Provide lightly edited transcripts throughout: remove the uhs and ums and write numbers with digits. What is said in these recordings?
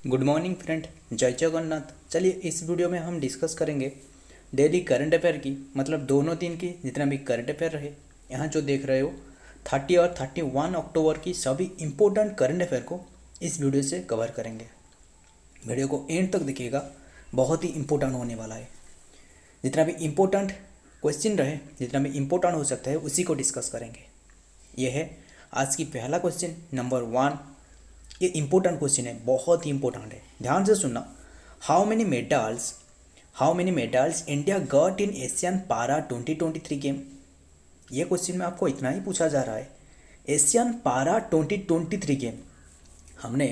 Good morning friend, जय जगन्नाथ। चलिए इस वीडियो में हम डिस्कस करेंगे डेली करंट अफेयर की, मतलब दोनों दिन की जितना भी करंट अफेयर रहे। यहाँ जो देख रहे हो 30 और 31 अक्टूबर की सभी इम्पोर्टेंट करंट अफेयर को इस वीडियो से कवर करेंगे। वीडियो को एंड तक देखिएगा, बहुत ही इम्पोर्टेंट होने वाला है। जितना भी इम्पोर्टेंट क्वेश्चन रहे, जितना भी इम्पोर्टेंट हो सकता है उसी को डिस्कस करेंगे। यह है आज की पहला क्वेश्चन नंबर 1। ये इम्पोर्टेंट क्वेश्चन है, बहुत ही इम्पोर्टेंट है, ध्यान से सुनना। How many medals India got in Asian पारा 2023 गेम। ये क्वेश्चन में आपको इतना ही पूछा जा रहा है। एशियन पारा 2023 गेम, हमने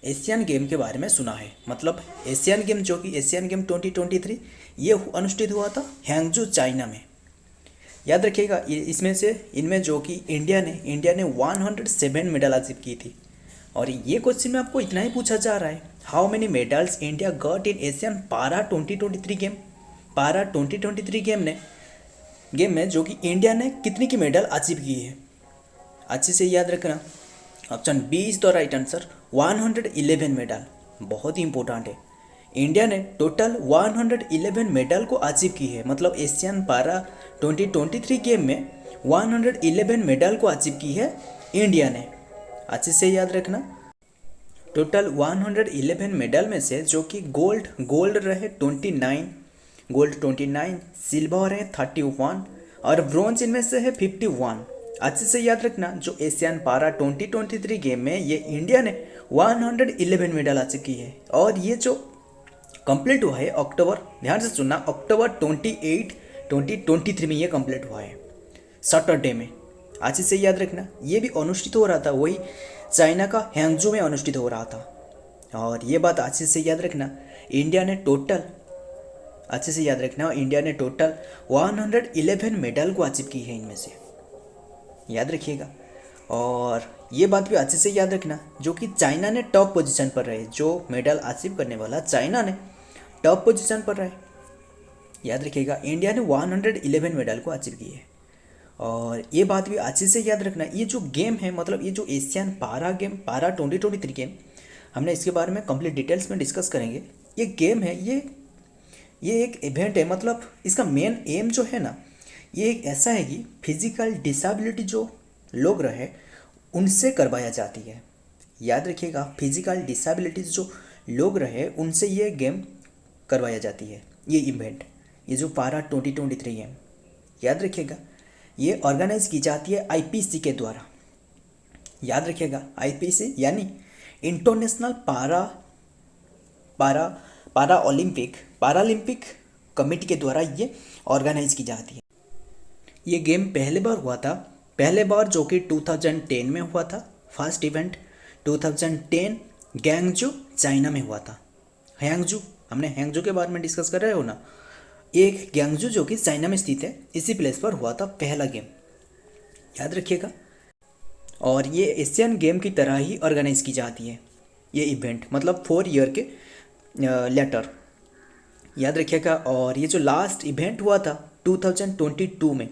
एशियन गेम के बारे में सुना है, मतलब एशियन गेम जो कि एशियन गेम 2023 ये अनुष्ठित हुआ था हैंगजू चाइना में। याद रखिएगा, इसमें से इनमें जो कि इंडिया ने 107 मेडल हासिल की थी। और ये क्वेश्चन में आपको इतना ही पूछा जा रहा है, how many medals India got in Asian पारा 2023 गेम। पारा 2023 गेम में जो कि इंडिया ने कितनी की मेडल अचीव की है, अच्छे से याद रखना। Option B is the right answer, 111 medal. बहुत ही इंपॉर्टेंट है, इंडिया ने टोटल 111 मेडल को अचीव की है, मतलब एशियन पारा 2023 गेम में 111 मेडल को अचीव की है इंडिया ने। अच्छे से याद रखना। टोटल 111 मेडल में से जो कि गोल्ड रहे 29, गोल्ड 29, सिल्वर है 31 और ब्रॉन्ज इनमें से है 51। अच्छे से याद रखना, जो एशियन पारा 2023 गेम में ये इंडिया ने 111 मेडल अचीव की है। और ये जो कंप्लीट हुआ है अक्टूबर, ध्यान से सुनना, अक्टूबर 28, 2023 में ये कंप्लीट हुआ है, सैटरडे में। अच्छे से याद रखना, ये भी अनुष्ठित हो रहा था वही चाइना का हैंगजू में अनुष्ठित हो रहा था। और ये बात अच्छे से याद रखना, इंडिया ने टोटल, अच्छे से याद रखना, इंडिया ने टोटल 111 मेडल को अचीव की है इनमें से, याद रखिएगा। और ये बात भी अच्छे से याद रखना, जो कि चाइना ने टॉप पोजीशन पर रहे, जो मेडल अचीव करने वाला चाइना ने टॉप पोजीशन पर रहे, याद रखिएगा। इंडिया ने 111 मेडल को अचीव की है। और ये बात भी अच्छे से याद रखना, ये जो गेम है, मतलब ये जो एशियन पारा गेम, पारा 2023 गेम, हमने इसके बारे में कंप्लीट डिटेल्स में डिस्कस करेंगे। ये गेम है, ये एक इवेंट है, मतलब इसका मेन एम जो है ना, ये एक ऐसा है कि फिजिकल डिसेबिलिटी जो लोग रहे उनसे करवाया जाती है। याद रखिएगा, फिजिकल डिसेबिलिटीज जो लोग रहे उनसे ये गेम करवाया जाती है, ये इवेंट, ये जो पारा 2023 गेम, याद रखिएगा। ये ऑर्गेनाइज की जाती है आईपीसी के द्वारा, याद रखिएगा। आईपीसी यानी इंटरनेशनल पारालिम्पिक कमेटी के द्वारा ये ऑर्गेनाइज की जाती है। ये गेम पहले बार जो कि 2010 में हुआ था। फर्स्ट इवेंट 2010 गैंगजू चाइना में हुआ था। हैंगजू, हमने हैंगजू के बारे में डिस्कस कर रहे हो ना, एक गैंगजू जो कि चाइना में स्थित है, इसी प्लेस पर हुआ था पहला गेम, याद रखिएगा। और ये एशियन गेम की तरह ही ऑर्गेनाइज की जाती है ये इवेंट, मतलब 4 ईयर के लेटर, याद रखिएगा। और ये जो लास्ट इवेंट हुआ था 2022 में,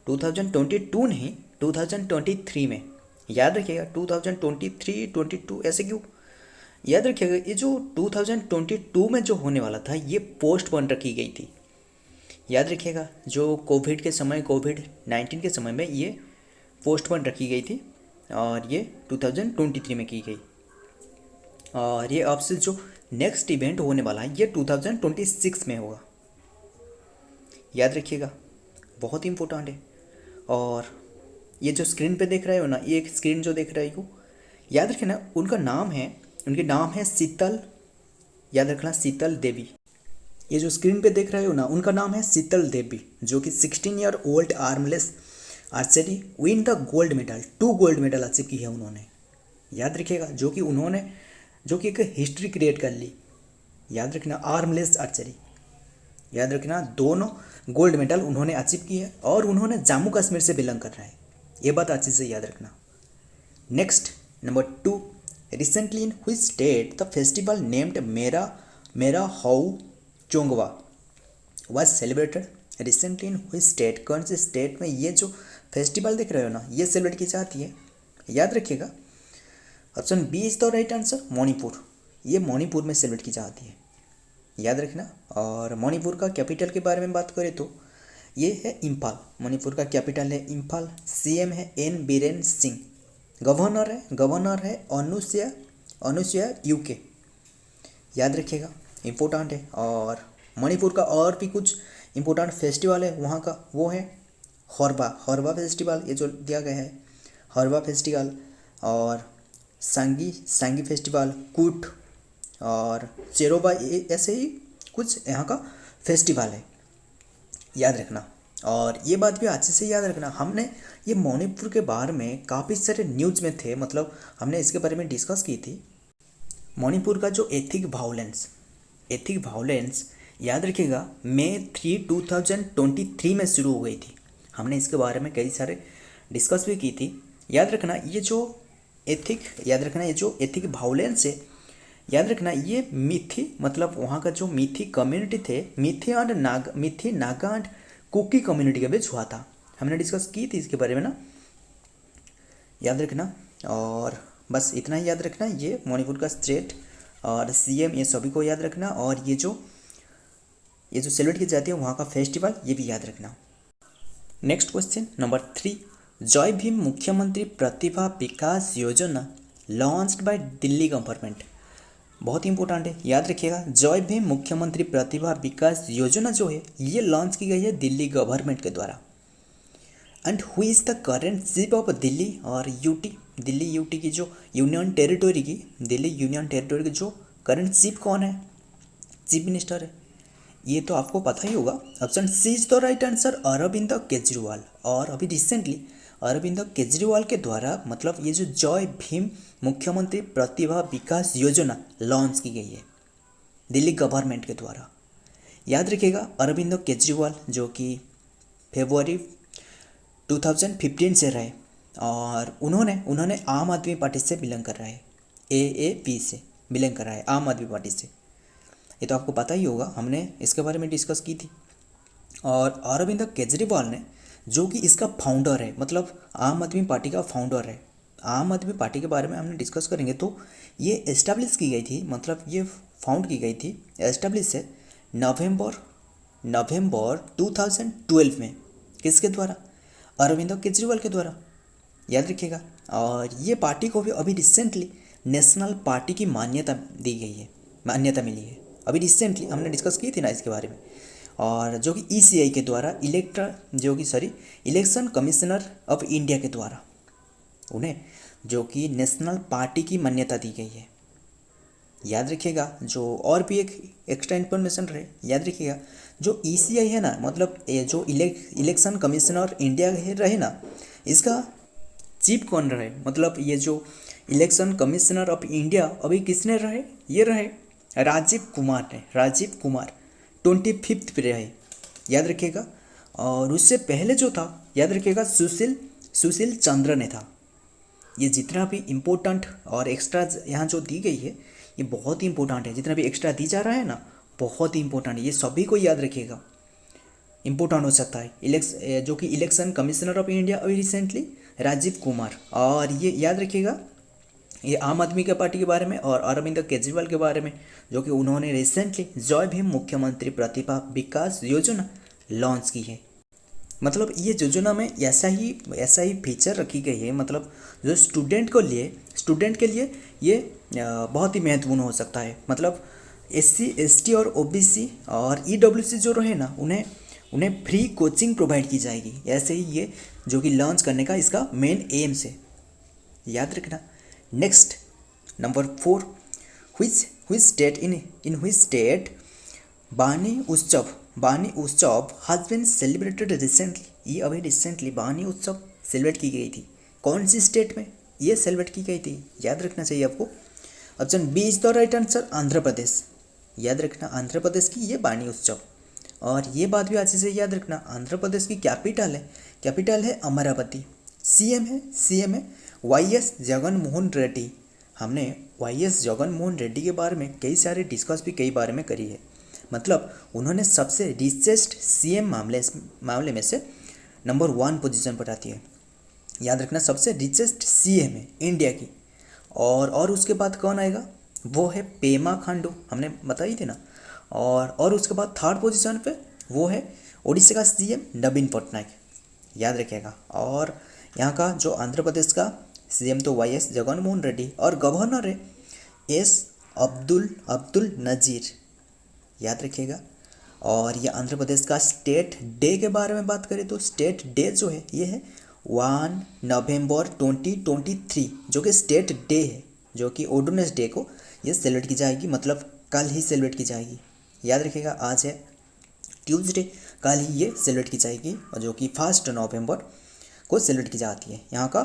2022 नहीं 2023 में, याद रखिएगा। 2023, 22 ऐसे क्यों, याद रखिएगा। ये जो 2022 में जो होने वाला था ये पोस्टपोन रखी गई थी, याद रखिएगा। जो कोविड-19 के समय में ये पोस्टपोन रखी गई थी और ये 2023 में की गई। और ये अब से जो नेक्स्ट इवेंट होने वाला है ये 2026 में होगा, याद रखिएगा, बहुत इंपॉर्टेंट है। और ये जो स्क्रीन पे देख रहे हो ना, ये एक स्क्रीन जो देख रहे हो, याद रखना, उनके नाम है शीतल, याद रखना, शीतल देवी। ये जो स्क्रीन पे देख रहे हो ना, उनका नाम है शीतल देवी, जो कि 16 year old armless archery win the gold medal, 2 gold medal achieve की है उन्होंने, याद रखिएगा। जो कि एक हिस्ट्री क्रिएट कर ली, याद रखना, आर्मलेस आर्चरी, याद रखना, दोनों गोल्ड मेडल उन्होंने अचीव की है। और उन्होंने जम्मू कश्मीर से बिलोंग कर रहा है, ये बात अच्छे से याद रखना। Next number 2, recently in which state the festival named Mera Hou Chongba was celebrated. Recently in which state, कौन से स्टेट में ये जो फेस्टिवल देख रहे हो ना, ये सेलिब्रेट की जाती है, याद रखिएगा। Option B is the right answer, Manipur, ये मणिपुर में सेलिब्रेट की जाती है, याद रखना। और मणिपुर का कैपिटल के बारे में बात करें तो ये है इम्फाल। मणिपुर का कैपिटल है इम्फाल। सीएम है एन बीरेन सिंह। गवर्नर है अनुसुया यूके, याद रखिएगा, इम्पोर्टेंट है। और मणिपुर का और भी कुछ इम्पोर्टेंट फेस्टिवल है वहाँ का, वो है हॉर्बा फेस्टिवल, ये जो दिया गया है हॉर्बा फेस्टिवल। और सांगी फेस्टिवल, कूट और चेरोबा, ऐसे ही कुछ यहाँ का फेस्टिवल है, याद रखना। और ये बात भी अच्छे से याद रखना, हमने ये मणिपुर के बारे में काफ़ी सारे न्यूज़ में थे, मतलब हमने इसके बारे में डिस्कस की थी। मणिपुर का जो एथिक वायलेंस याद रखिएगा मई 3, 2023 में शुरू हो गई थी। हमने इसके बारे में कई सारे डिस्कस भी की थी, याद रखना। ये जो एथिक वायलेंस है, याद रखना, ये मिथी, मतलब वहाँ का जो मिथी कम्युनिटी थे, मिथी नागा एंड कुकी कम्युनिटी के बीच हुआ था। हमने डिस्कस की थी इसके बारे में ना, याद रखना। और बस इतना ही याद रखना, ये मणिपुर का स्टेट और सीएम, ये सभी को याद रखना। और ये जो सेलिब्रेट की जाती है वहाँ का फेस्टिवल, ये भी याद रखना। नेक्स्ट क्वेश्चन नंबर 3, जय भीम मुख्यमंत्री प्रतिभा विकास योजना लॉन्च्ड बाय दिल्ली गवर्नमेंट। बहुत इंपॉर्टेंट है, याद रखिएगा। जय भीम मुख्यमंत्री प्रतिभा विकास योजना जो है ये लॉन्च की गई है दिल्ली गवर्नमेंट के द्वारा। And who is the current chief of Delhi और दिल्ली यूटी की जो दिल्ली यूनियन टेरिटरी की जो करंट चीफ कौन है, चीफ मिनिस्टर है, ये तो आपको पता ही होगा। Option C is the right answer, Arvind Kejriwal. और अभी रिसेंटली अरविंद केजरीवाल के द्वारा, मतलब ये जो जय भीम मुख्यमंत्री प्रतिभा विकास योजना लॉन्च की गई है दिल्ली गवर्नमेंट के द्वारा, याद रखिएगा। अरविंद केजरीवाल जो कि फरवरी 2015 से रहे, और उन्होंने आम आदमी पार्टी से बिलोंग कर रहा है, AAP से बिलोंग कर रहा है, आम आदमी पार्टी से। ये तो आपको पता ही होगा, हमने इसके बारे में डिस्कस की थी। और अरविंद केजरीवाल ने, जो कि इसका फाउंडर है, मतलब आम आदमी पार्टी का फाउंडर है। आम आदमी पार्टी के बारे में हमने डिस्कस करेंगे। तो ये एस्टेब्लिश की गई थी, मतलब ये फाउंड की गई थी, एस्टेब्लिश है नवंबर 2012 में। किसके द्वारा? अरविंद केजरीवाल के द्वारा, याद रखिएगा। और ये पार्टी को भी अभी रिसेंटली नेशनल पार्टी की मान्यता दी गई है, मान्यता मिली है अभी रिसेंटली, हमने डिस्कस की थी ना इसके बारे में। और जो कि ECI के द्वारा, इलेक्शन कमिश्नर ऑफ इंडिया के द्वारा उन्हें जो कि नेशनल पार्टी की मान्यता दी गई है, याद रखिएगा। जो और भी एक एक्स्ट्रा इन्फॉर्मेशन रहे, याद रखिएगा, जो ECI है ना, मतलब ये जो इलेक्शन कमिश्नर इंडिया रहे ना, इसका चीफ कौन रहे, मतलब ये जो इलेक्शन कमिश्नर ऑफ इंडिया अभी किसने रहे, ये रहे राजीव कुमार ने, राजीव कुमार 25th पे रहे, याद रखिएगा। और उससे पहले जो था, याद रखिएगा, सुशील चंद्र ने था। ये जितना भी इम्पोर्टेंट और एक्स्ट्रा यहाँ जो दी गई है, ये बहुत ही इंपॉर्टेंट है। जितना भी एक्स्ट्रा दी जा रहा है ना, बहुत ही इंपॉर्टेंट है, ये सभी को याद रखिएगा, इंपॉर्टेंट हो सकता है। जो कि इलेक्शन कमिश्नर ऑफ इंडिया अभी रिसेंटली राजीव कुमार, और ये याद रखिएगा, ये आम आदमी के पार्टी के बारे में, और अरविंद केजरीवाल के बारे में, जो कि उन्होंने रिसेंटली जय भीम मुख्यमंत्री प्रतिभा विकास योजना लॉन्च की है। मतलब ये योजना में ऐसा ही फीचर रखी गई है, मतलब जो स्टूडेंट के लिए ये बहुत ही महत्वपूर्ण हो सकता है। मतलब SC ST और OBC और EWC जो रहे ना, उन्हें फ्री कोचिंग प्रोवाइड की जाएगी। ऐसे ही ये जो कि लॉन्च करने का इसका मेन एम से, याद रखना। नेक्स्ट नंबर 4, which state बानी उत्सव has been celebrated recently। ये अभी रिसेंटली बानी उत्सव सेलिब्रेट की गई थी। कौन सी स्टेट में ये सेलिब्रेट की गई थी, याद रखना चाहिए आपको। Option B is the right answer, Andhra Pradesh, याद रखना, आंध्र प्रदेश की ये बानी उत्सव। और ये बात भी अच्छे से याद रखना, आंध्र प्रदेश की कैपिटल है अमरावती। CM है YS जगनमोहन रेड्डी। हमने YS जगनमोहन रेड्डी के बारे में कई सारे डिस्कस भी कई बारे में करी है। मतलब उन्होंने सबसे रिचेस्ट CM मामले में से नंबर 1 पोजीशन पर आती है, याद रखना। सबसे रिचेस्ट CM है इंडिया की। और उसके बाद कौन आएगा? वो है पेमा खांडू, हमने बताई थी ना। और उसके बाद थर्ड पोजीशन पे वो है उड़ीसा का सीएम नवीन पटनायक, याद रखिएगा। और यहाँ का जो आंध्र प्रदेश का सीएम तो वाईएस जगनमोहन रेड्डी, और गवर्नर है एस अब्दुल नजीर, याद रखिएगा। और ये आंध्र प्रदेश का स्टेट डे के बारे में बात करें तो स्टेट डे जो है ये है 1 नवंबर 2023, जो कि स्टेट डे है, जो कि ऑर्डिनेंस डे को ये सेलिब्रेट की जाएगी, मतलब कल ही सेलिब्रेट की जाएगी। याद रखिएगा, आज है ट्यूसडे, कल ही ये सेलिब्रेट की जाएगी, और जो कि 1 नवंबर को सेलिब्रेट की जाती है। यहाँ का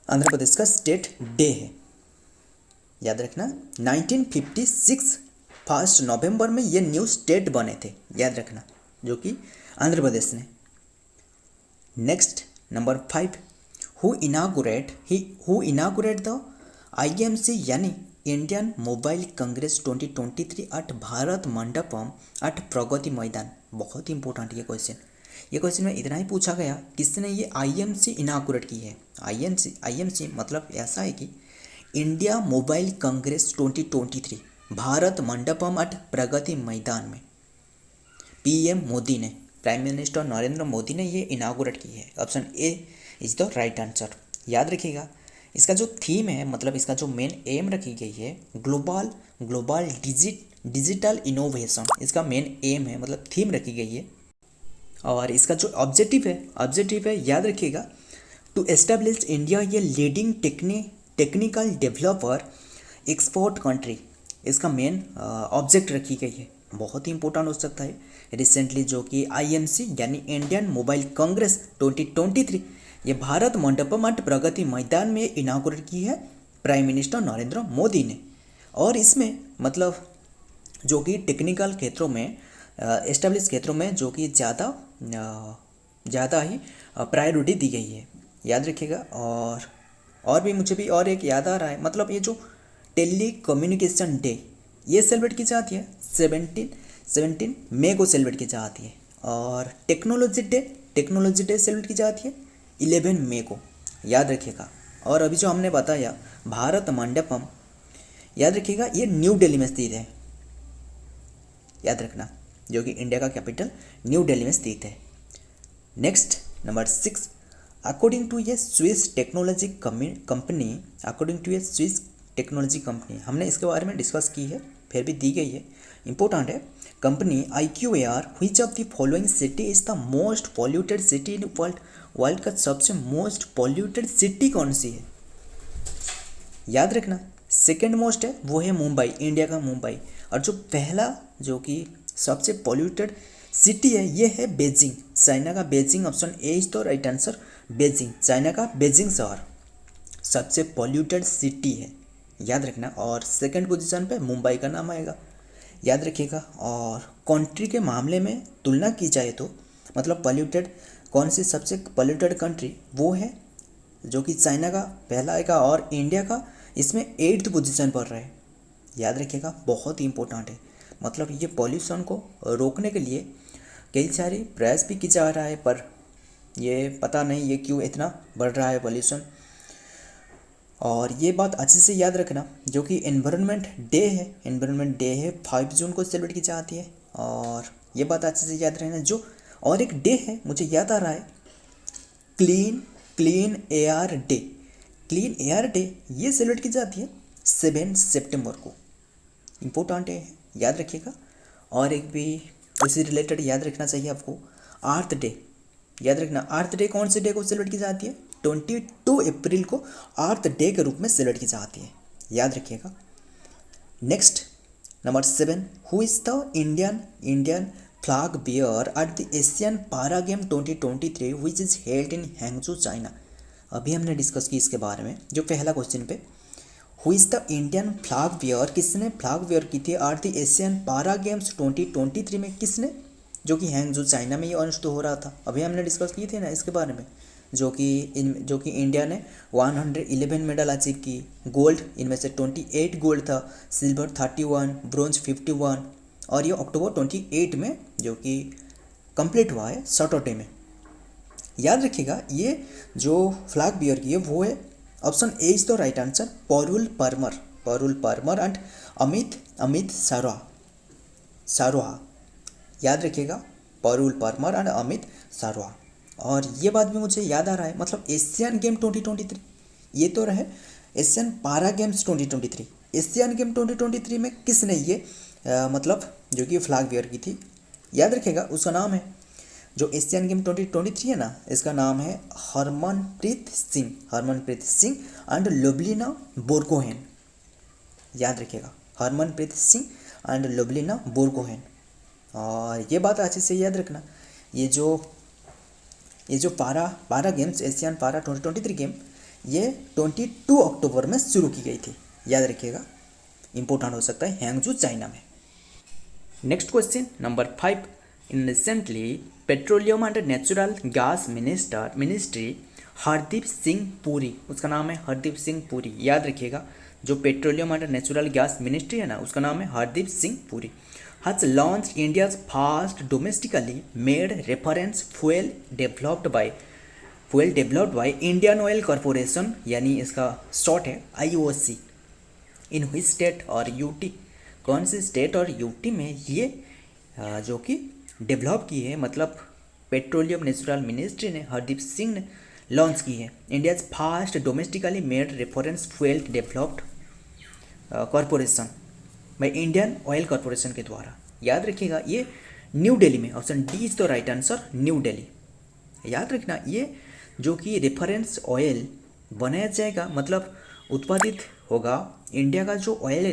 आंध्र प्रदेश का स्टेट डे है, याद रखना। 1956 1 नवंबर में ये न्यू स्टेट बने थे, याद रखना, जो कि आंध्र प्रदेश ने। Next number 5, who inaugurate the IMC यानी Indian mobile congress 2023 at Bharat Mandapam at Pragati Maidan. बहुत ही इंपॉर्टेंट ये क्वेश्चन में इतना ही पूछा गया, किसने ये IMC इनागुरेट की है। IMC मतलब ऐसा है कि India mobile congress 2023 Bharat Mandapam at Pragati Maidan में PM मोदी ने, प्राइम मिनिस्टर नरेंद्र मोदी ने ये इनागुरेट की है। Option A is the right answer, याद रखिएगा। इसका जो थीम है, मतलब इसका जो मेन एम रखी गई है, ग्लोबल डिजिटल इनोवेशन, इसका मेन एम है, मतलब थीम रखी गई है। और इसका जो ऑब्जेक्टिव है याद रखिएगा, टू एस्टेब्लिश इंडिया ये leading technical developer export country, इसका मेन ऑब्जेक्ट रखी गई है। बहुत ही इंपॉर्टेंट हो सकता है। रिसेंटली जो कि IMC यानी इंडियन मोबाइल कांग्रेस 2023 ये भारत मंडपम एट प्रगति मैदान में इनागुरेट की है प्राइम मिनिस्टर नरेंद्र मोदी ने। और इसमें मतलब जो कि टेक्निकल क्षेत्रों में एस्टेब्लिश क्षेत्रों में जो कि ज़्यादा ही प्रायोरिटी दी गई है, याद रखिएगा। और भी मुझे भी और एक याद आ रहा है, मतलब ये जो टेली कम्युनिकेशन डे ये सेलिब्रेट की जाती है 17 मई को सेलिब्रेट की जाती है। और टेक्नोलॉजी डे सेलिब्रेट की जाती है 11 मई को, याद रखिएगा। और अभी जो हमने बताया भारत मंडपम, याद रखिएगा, ये न्यू दिल्ली में स्थित है, याद रखना, जो कि इंडिया का कैपिटल न्यू दिल्ली में स्थित है। नेक्स्ट नंबर 6, अकॉर्डिंग टू ये स्विस टेक्नोलॉजी कंपनी, हमने इसके बारे में डिस्कस की है, फिर भी दी गई है, इंपॉर्टेंट है। Company IQAR which of the following city is the most polluted city in world का सबसे मोस्ट पॉल्यूटेड सिटी कौन सी है, याद रखना। सेकेंड मोस्ट है वो है मुंबई, इंडिया का मुंबई। और जो पहला जो कि सबसे पॉल्यूटेड सिटी है ये है बेजिंग, चाइना का Beijing. Option A is the right answer, Beijing, China का बेजिंग शहर सबसे पॉल्यूटेड सिटी है, याद रखना। और सेकंड पोजीशन पे मुंबई का नाम आएगा, याद रखिएगा। और कंट्री के मामले में तुलना की जाए तो मतलब पॉल्यूटेड कौन सी सबसे पॉल्यूटेड कंट्री, वो है जो कि चाइना का पहला आएगा, और इंडिया का इसमें 8th पोजीशन पर रहा है, याद रखिएगा। बहुत ही इंपॉर्टेंट है, मतलब ये पॉल्यूशन को रोकने के लिए कई सारे प्रयास भी किया जा रहा है, पर ये पता नहीं ये क्यों इतना बढ़ रहा है पॉल्यूशन। और ये बात अच्छे से याद रखना, जो कि एनवायरनमेंट डे है 5 जून को सेलिब्रेट की जाती है। और ये बात अच्छे से याद रखना। जो और एक डे है मुझे याद आ रहा है, क्लीन एयर डे, ये सेलिब्रेट की जाती है 7 सितंबर को, इम्पोर्टेंट है, याद रखिएगा। और एक भी उसी रिलेटेड याद रखना चाहिए आपको, अर्थ डे, याद रखना। अर्थ डे कौन से डे को सेलिब्रेट की जाती है, 22 अप्रैल को अर्थ डे के रूप में सेलिब्रेट की जाती है, याद रखिएगा। Next number 7, who is the Indian flag bearer at the Asian para game 2023 which is held in Hangzhou, China. अभी हमने डिस्कस की इसके बारे में, जो पहला क्वेश्चन पे who is the Indian flag bearer, किसने फ्लैग बियर की थी at the Asian para games 2023 में, किसने, जो कि हैंगजू चाइना में ये अनुष्ठित हो रहा था। अभी हमने डिस्कस किए थे ना इसके बारे में, जो कि इंडिया ने 111 मेडल अचीव की, गोल्ड इनमें से 28 गोल्ड था, सिल्वर 31, ब्रोंज 51, और ये अक्टूबर 28 में जो कि कंप्लीट हुआ है सैटरडे में, याद रखिएगा। ये जो फ्लैग बियर की है वो है option A is the right answer, Parul Parmar, Parul Parmar and Amit Amit Saroha. याद रखिएगा, परुल परमर एंड अमित सारोहा। और ये बात भी मुझे याद आ रहा है, मतलब एशियन गेम 2023, ये तो रहे Asian para games 2023। Asian game 2023 में किसने ये मतलब जो कि फ्लैग वेयर की थी, याद रखिएगा उसका नाम है, जो एशियन गेम 2023 है ना, इसका नाम है हरमनप्रीत सिंह एंड लवलीना बोरगोहेन। याद रखिएगा, हरमनप्रीत सिंह एंड लवलीना बोरगोहेन। और ये बात अच्छे से याद रखना, ये जो पारा गेम्स, एशियन पारा 2023 गेम, ये 22 अक्टूबर में शुरू की गई थी। याद रखिएगा, इंपॉर्टेंट हो सकता है, हैंगजू चाइना में। Next question number 5। In recently petroleum and natural gas ministry Hardeep Singh Puri, उसका नाम है हरदीप सिंह पुरी। याद रखिएगा, जो petroleum and natural gas ministry है ना, उसका नाम है Hardeep Singh Puri. has launched India's first domestically made reference fuel developed by Indian Oil Corporation, यानी इसका शॉर्ट है IOC। इन हुई स्टेट और यूटी, कौन से स्टेट और यूटी में ये जो कि डेवलप की है, मतलब पेट्रोलियम नेचुरल मिनिस्ट्री ने, हरदीप सिंह ने लॉन्च की है। India's first domestically made reference fuel developed corporation by Indian oil corporation के द्वारा। याद रखिएगा, ये न्यू दिल्ली में, option D is the right answer, new Delhi. याद रखना, ये जो कि रेफरेंस ऑयल बनाया जाएगा, मतलब उत्पादित होगा इंडिया का जो ऑयल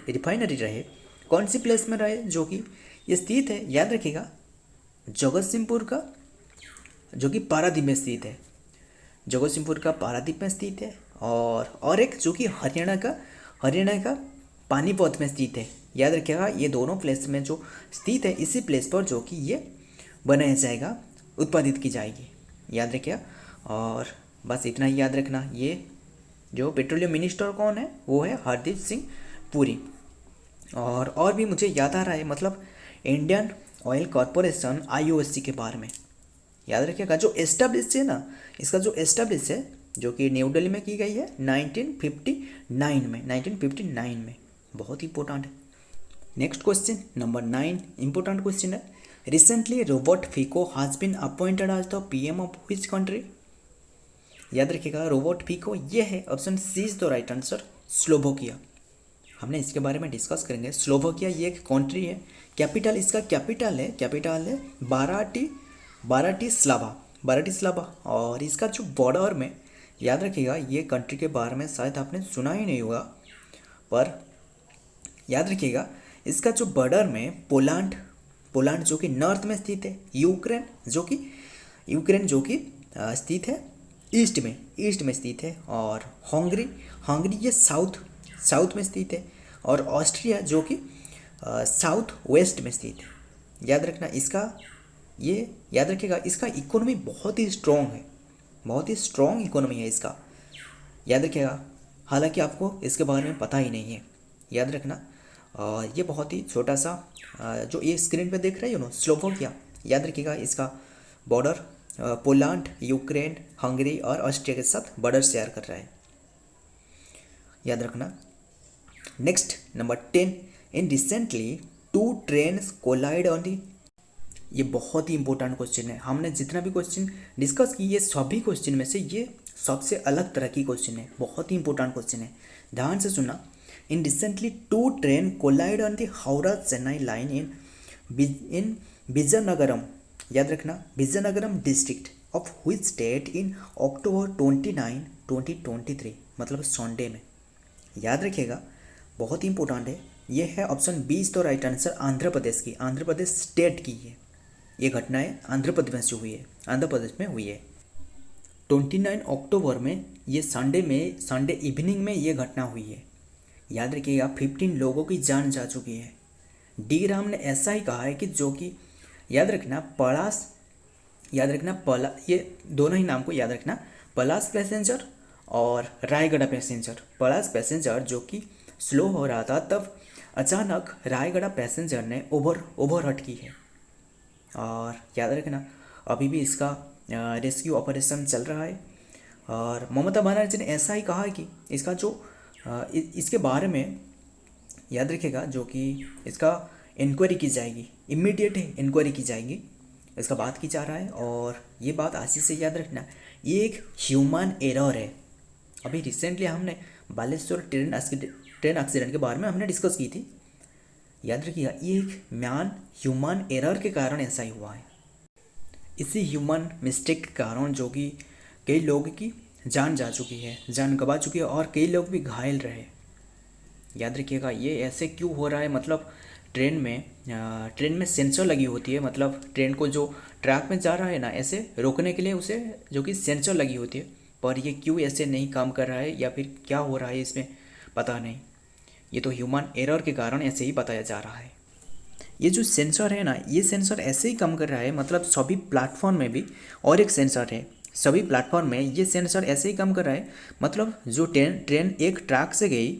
रिफाइनरी रहे, कौन सी प्लेस में रहे, जो कि ये स्थित है, याद रखिएगा, जगतसिंहपुर का, जो कि पारादीप में स्थित है, जगतसिंहपुर का पारादीप में स्थित है। और एक जो कि हरियाणा का पानीपत में स्थित है। याद रखिएगा, ये दोनों प्लेस में जो स्थित है, इसी प्लेस पर जो कि ये बनाया जाएगा, उत्पादित की जाएगी। याद रखिएगा, और बस इतना ही याद रखना। ये जो पेट्रोलियम मिनिस्टर कौन है, वो है हरदीप सिंह पुरी। और भी मुझे याद आ रहा है, मतलब इंडियन ऑयल कॉरपोरेशन IOC के बारे में। याद रखिएगा, जो एस्टेब्लिश है ना, इसका जो एस्टेब्लिश है, जो कि न्यू दिल्ली में की गई है 1959 में। बहुत इंपॉर्टेंट है। Next question number 9, important question है। Recently Robert Fico has been appointed as the PM of which country. याद रखिएगा, रॉबर्ट फीको ये है, option C is the right answer, Slovakia. हमने इसके बारे में डिस्कस करेंगे। स्लोवाकिया ये एक कंट्री है, कैपिटल इसका कैपिटल है बाराटिस्लावा। और इसका जो बॉर्डर में, याद रखिएगा, ये कंट्री के बारे में शायद आपने सुना ही नहीं होगा, पर याद रखिएगा, इसका जो बॉर्डर में पोलैंड जो कि नॉर्थ में स्थित है, यूक्रेन जो कि स्थित है ईस्ट में स्थित है, और हंगरी ये साउथ में स्थित है, और ऑस्ट्रिया जो कि साउथ वेस्ट में स्थित है। याद रखिएगा, इसका इकोनॉमी बहुत ही स्ट्रॉन्ग है, बहुत ही स्ट्रॉन्ग इकोनॉमी है इसका। याद रखिएगा, हालांकि आपको इसके बारे में पता ही नहीं है। याद रखना, ये बहुत ही छोटा सा जो ये स्क्रीन पे देख रहे हो ना, स्लोवाकिया। याद रखिएगा, इसका बॉर्डर पोलैंड, यूक्रेन, हंगरी और ऑस्ट्रिया के साथ बॉर्डर शेयर कर रहा है। याद रखना। Next number 10, in recently 2 trains collide on the. ये बहुत ही इंपॉर्टेंट क्वेश्चन है। हमने जितना भी क्वेश्चन डिस्कस की, ये सभी क्वेश्चन में से ये सबसे अलग तरह की क्वेश्चन है, बहुत ही इंपॉर्टेंट क्वेश्चन है, ध्यान से सुनना। In recently 2 train collide on the Howrah Chennai line in Vizianagaram. याद रखना, Vizianagaram district of which state in October 29, 2023, मतलब संडे में। याद रखिएगा, बहुत ही इंपॉर्टेंट है। ये है option B is the right answer, Andhra Pradesh की, आंध्र प्रदेश स्टेट की है ये घटनाएं, आंध्र प्रदेश में हुई है 29 अक्टूबर में। ये संडे इवनिंग में ये घटना हुई है। याद रखिएगा, 15 लोगों की जान जा चुकी है। डी राम ने ऐसा ही कहा है कि जो कि याद रखना, ये दोनों ही नाम को याद रखना, पलास पैसेंजर और रायगढ़ पैसेंजर। पलास पैसेंजर जो कि स्लो हो रहा था, तब अचानक रायगढ़ पैसेंजर ने ओवरहट की है। और याद रखना, अभी भी इसका रेस्क्यू ऑपरेशन चल रहा है। और ममता बनर्जी ने ऐसा ही कहा कि इसका जो इसके बारे में याद रखिएगा, जो कि इसका इंक्वायरी की जाएगी, इमीडिएट इंक्वायरी की जाएगी, इसका बात की जा रहा है। और ये बात आशीष से याद रखना, ये एक ह्यूमन एरर है। अभी रिसेंटली हमने बालेश्वर ट्रेन एक्सीडेंट के बारे में हमने डिस्कस की थी, याद रखिएगा ये एक ह्यूमन एरर के कारण ऐसा ही हुआ है। इसी ह्यूमन मिस्टेक के कारण जो कि कई लोगों की जान जा चुकी है, जान गंवा चुकी है, और कई लोग भी घायल रहे। याद रखिएगा ये ऐसे क्यों हो रहा है, मतलब ट्रेन में सेंसर लगी होती है, मतलब ट्रेन को जो ट्रैक में जा रहा है ना, ऐसे रोकने के लिए उसे जो कि सेंसर लगी होती है, पर ये क्यों ऐसे नहीं काम कर रहा है या फिर क्या हो रहा है इसमें पता नहीं। ये तो ह्यूमन एरर के कारण ऐसे ही बताया जा रहा है। ये जो सेंसर है ना, ये सेंसर ऐसे ही काम कर रहा है, मतलब सभी प्लेटफॉर्म में भी और एक सेंसर है, सभी प्लेटफॉर्म में ये सेंसर ऐसे ही काम कर रहा है। मतलब जो ट्रेन एक ट्रैक से गई,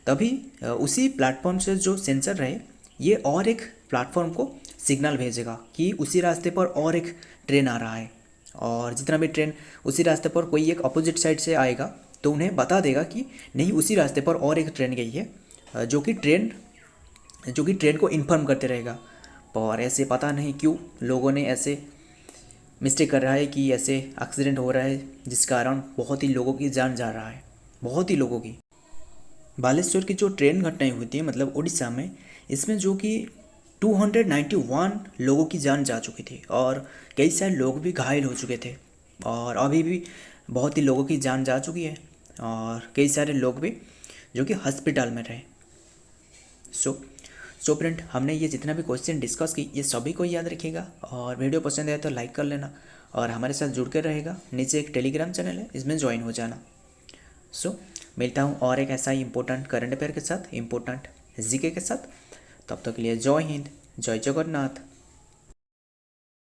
तभी उसी प्लेटफॉर्म से जो सेंसर रहे, ये और एक प्लेटफॉर्म को सिग्नल भेजेगा कि उसी रास्ते पर और एक ट्रेन आ रहा है। और जितना भी ट्रेन उसी रास्ते पर कोई एक अपोजिट साइड से आएगा, तो उन्हें बता देगा कि नहीं, उसी रास्ते पर और एक ट्रेन गई है, जो कि ट्रेन को इन्फॉर्म करते रहेगा। पर ऐसे पता नहीं क्यों लोगों ने ऐसे मिस्टेक कर रहा है कि ऐसे एक्सीडेंट हो रहा है, जिस कारण बहुत ही लोगों की जान जा रहा है, बहुत ही लोगों की। बालेश्वर की जो ट्रेन घटनाएं होती है, मतलब उड़ीसा में, इसमें जो कि 291 लोगों की जान जा चुकी थी और कई सारे लोग भी घायल हो चुके थे, और अभी भी बहुत ही लोगों की जान जा चुकी है, और कई सारे लोग भी जो कि हॉस्पिटल में रहे। सो फ्रेंड, हमने ये जितना भी क्वेश्चन डिस्कस की, ये सभी को याद रखिएगा, और वीडियो पसंद आए तो लाइक कर लेना, और हमारे साथ जुड़ कर रहेगा। नीचे एक टेलीग्राम चैनल है, इसमें ज्वाइन हो जाना। मिलता हूँ और एक ऐसा ही इम्पोर्टेंट करंट अफेयर के साथ, इम्पोर्टेंट जीके के साथ। तब तक के लिए जय हिंद, जय जगन्नाथ।